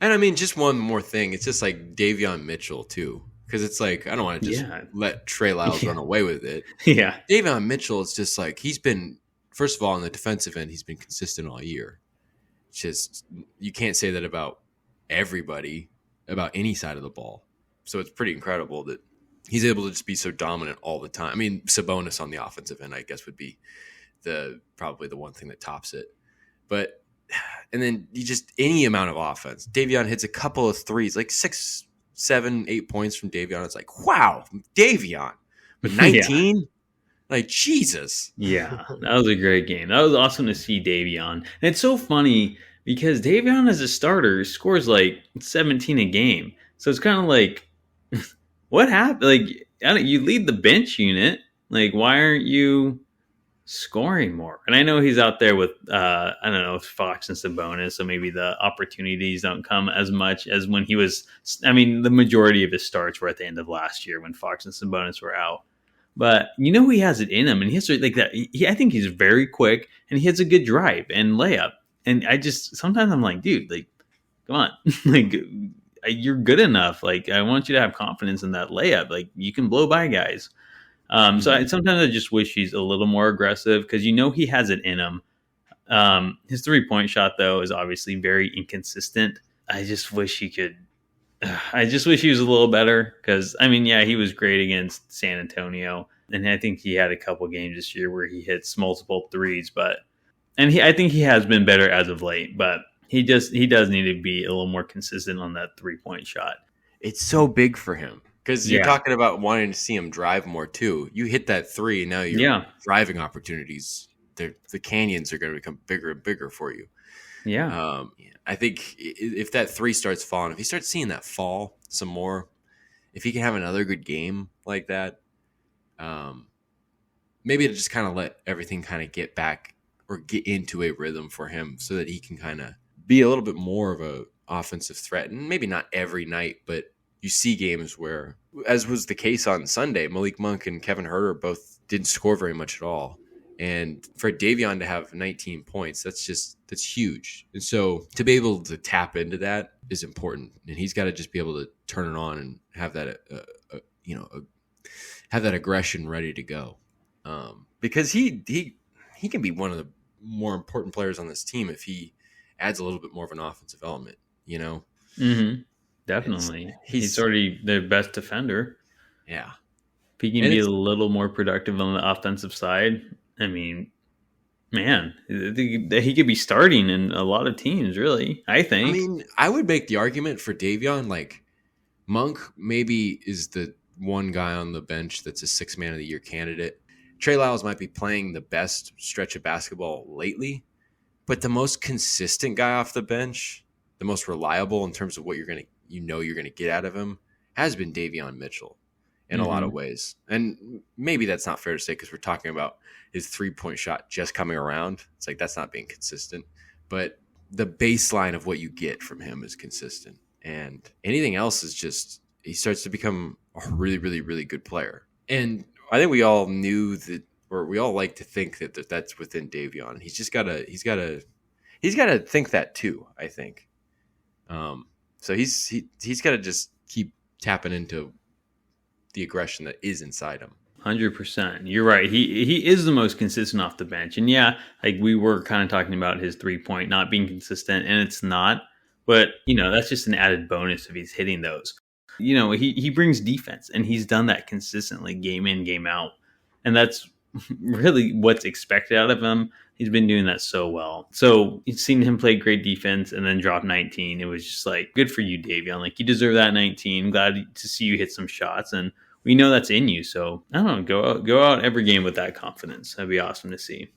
And I mean, just one more thing. It's just like Davion Mitchell too, because it's like I don't want to just Yeah. let Trey Lyles Yeah. run away with it. Yeah. Davion Mitchell is just like he's been. First of all, on the defensive end, he's been consistent all year. It's just you can't say that about everybody, about any side of the ball. So it's pretty incredible that he's able to just be so dominant all the time. I mean, Sabonis on the offensive end, I guess, would be probably the one thing that tops it. But and then you just any amount of offense. Davion hits a couple of threes, like 6, 7, 8 points from Davion. It's like, wow, Davion. But Yeah. 19? Like, Jesus. Yeah, that was a great game. That was awesome to see Davion. And it's so funny because Davion as a starter scores like 17 a game. So it's kind of like, what happened? Like, you lead the bench unit. Like, why aren't you scoring more? And I know he's out there with, I don't know, Fox and Sabonis. So maybe the opportunities don't come as much as when he was, I mean, the majority of his starts were at the end of last year when Fox and Sabonis were out. But he has it in him, and he's like that. I think he's very quick, and he has a good drive and layup. And I just sometimes I'm like, dude, like, come on, like you're good enough. Like I want you to have confidence in that layup. Like you can blow by guys. Sometimes I just wish he's a little more aggressive because he has it in him. His 3-point shot though is obviously very inconsistent. I just wish he could. I just wish he was a little better because, I mean, yeah, he was great against San Antonio. And I think he had a couple games this year where he hits multiple threes. I think he has been better as of late, but he does need to be a little more consistent on that 3-point shot. It's so big for him because you're Yeah. talking about wanting to see him drive more too. You hit that three, and now your Yeah. driving opportunities, the canyons are going to become bigger and bigger for you. Yeah. I think if that three starts falling, if he starts seeing that fall some more, if he can have another good game like that, maybe to just kind of let everything kind of get back or get into a rhythm for him so that he can kind of be a little bit more of a offensive threat. And maybe not every night, but you see games where, as was the case on Sunday, Malik Monk and Kevin Huerter both didn't score very much at all. And for Davion to have 19 points, that's huge. And so to be able to tap into that is important. And he's got to just be able to turn it on and have that, have that aggression ready to go. Because he can be one of the more important players on this team if he adds a little bit more of an offensive element. Mm-hmm. Definitely. He's already their best defender. Yeah. If he can be a little more productive on the offensive side, I mean, man, he could be starting in a lot of teams, really, I think. I mean, I would make the argument for Davion, like Monk maybe is the one guy on the bench that's a 6-man of the year candidate. Trey Lyles might be playing the best stretch of basketball lately, but the most consistent guy off the bench, the most reliable in terms of what you're going to get out of him, has been Davion Mitchell in a lot of ways. And maybe that's not fair to say because we're talking about his 3-point shot just coming around. It's like that's not being consistent. But the baseline of what you get from him is consistent. And anything else is just he starts to become a really, really, really good player. And I think we all knew that, or we all like to think that that's within Davion. He's got to think that too, I think. So he's got to just keep tapping into the aggression that is inside him. 100%. You're right. He is the most consistent off the bench. And yeah, like we were kind of talking about his 3-point not being consistent, and it's not. But, that's just an added bonus if he's hitting those. He brings defense, and he's done that consistently game in, game out. And that's really what's expected out of him. He's been doing that so well. So you've seen him play great defense and then drop 19. It was just like, good for you, Davion. Like, you deserve that 19. Glad to see you hit some shots. And we know that's in you. So, I don't know, go out every game with that confidence. That'd be awesome to see.